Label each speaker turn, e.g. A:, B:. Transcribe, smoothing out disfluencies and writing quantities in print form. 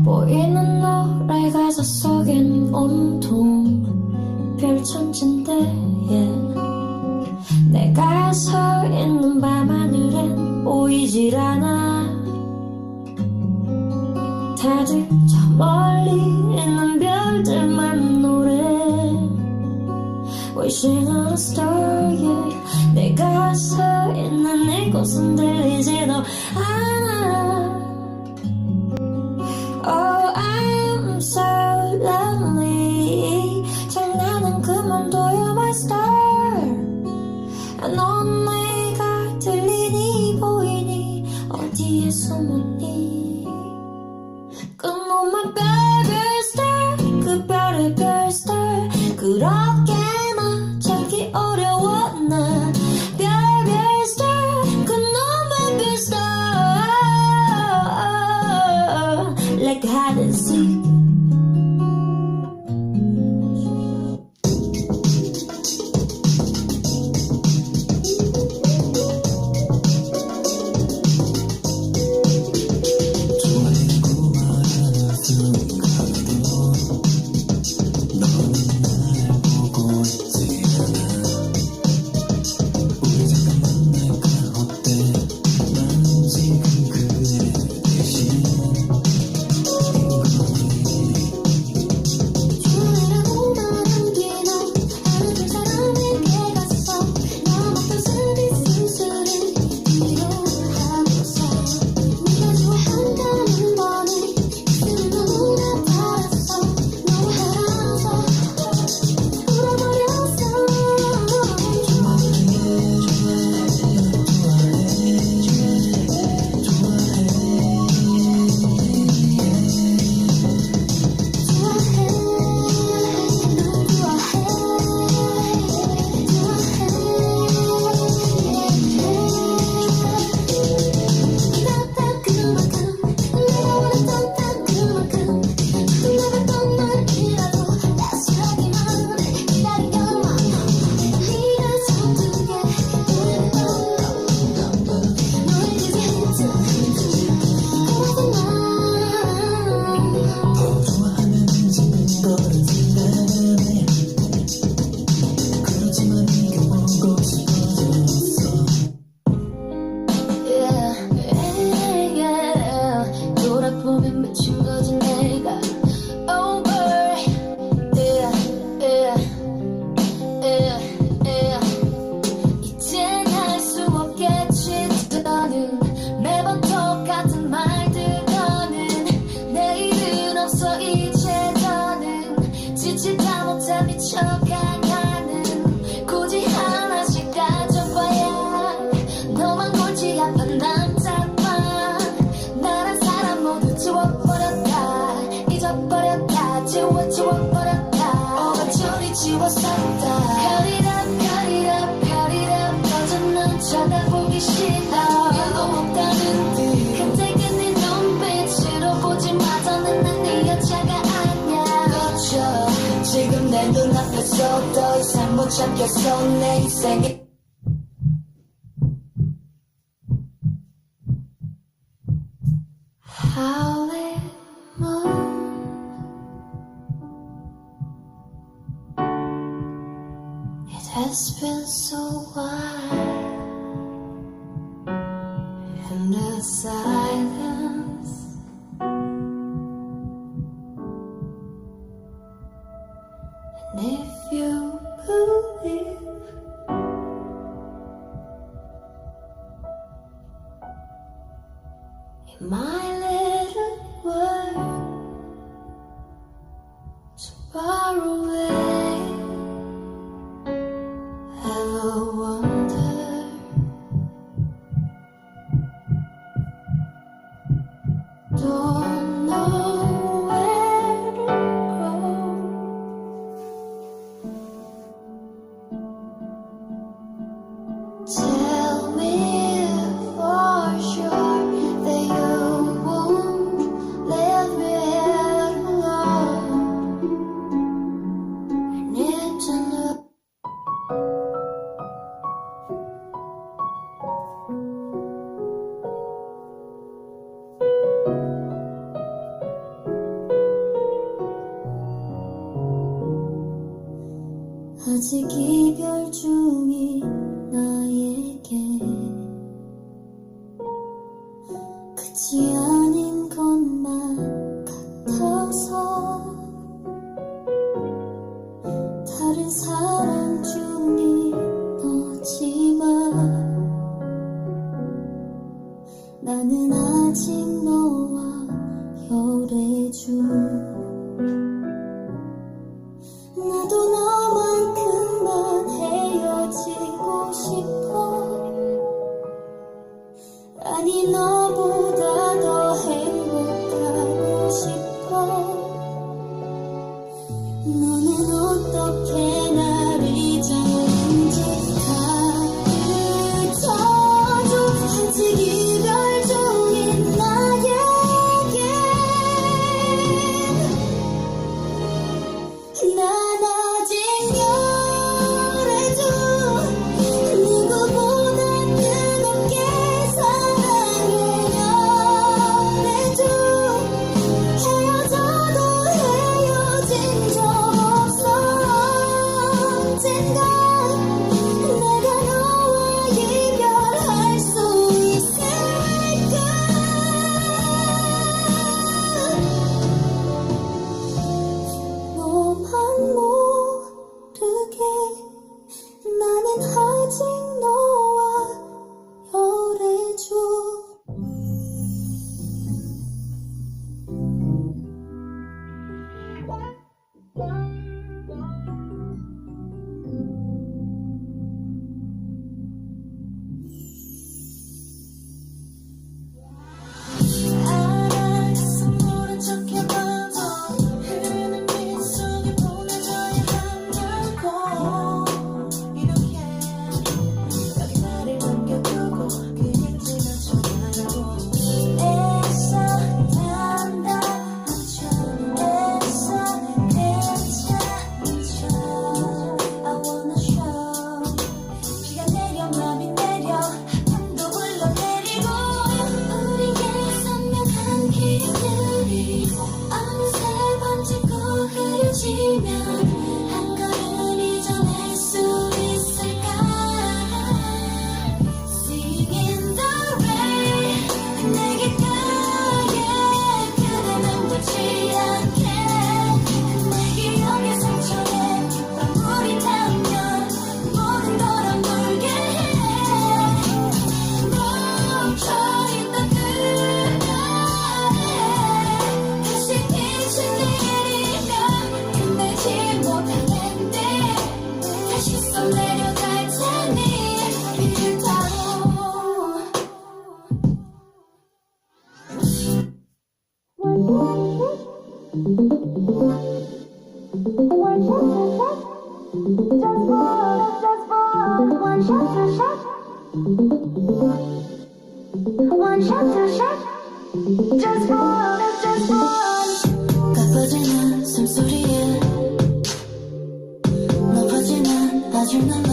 A: 보이는 노래 가사 속엔 온통 별천진데 yeah. 내가 서 있는 밤하늘엔 보이질 않아. 다들 저 멀리 있는 별들만 노래 Wishing on a star yeah. 내가 서 있는 이곳은 들리지도 않아. Oh I'm so lonely. 장난은 그만둬요 my star. 넌 내가 들리니 보이니 어디에 숨었니. 끊어 my baby star. 그 별의 별 star. 그렇게나 찾기 어려워 나 별별 star. 그놈의 별 star. Like hide and seek.
B: 더 이상 못 참겠어 내 인생에
A: Howling moon. It has been so while in the silence. And if you believe in my little world so far away, ever wonder 아직 이별 중인 나에게 끝이 아닌 것만 같아서 다른 사랑 중인 너지만 나는 아직 너와 열애중 나도 너만큼만 헤어지고 싶어 아니 너보다 더 행복하고 싶어 너는 어떻게 날 잊었는지 가르쳐줘 아직 이별 중인 나에게 난 아직 열애중 누구보다 뜨겁게 사랑해 열애중 헤어져도 헤어진 적 없어 언젠가 내가 너와 이별할 수 있을까 너만 모르게 나는 아직 너와 열애중 알아서 모른 척해봐도 흐르는 빗속에 보내줘야 한다고 이렇게 여기 나를 남겨두고 그냥 지나쳐 말고 애써 단다 한척 애써 괜찮은 척 I wanna show 비가 내려 맘이 내려 밤도 흘러내리고 우리의 선명한 기억들이 어느새 번지고 흐려지면 한 걸음 잊어낼 수 있을까 Sing in the rain 내게 가게 그대는 묻지 않게 내 기억의 상처에 빗방울이 닿으면 모든 걸 아물게 해 멈춰있던 그날에 다시 빛이 내리면 끝내지 못할 텐데 다시 쏟내려갈 테니 빛을 타고 가빠지는 숨소리에 높아지는 아주 난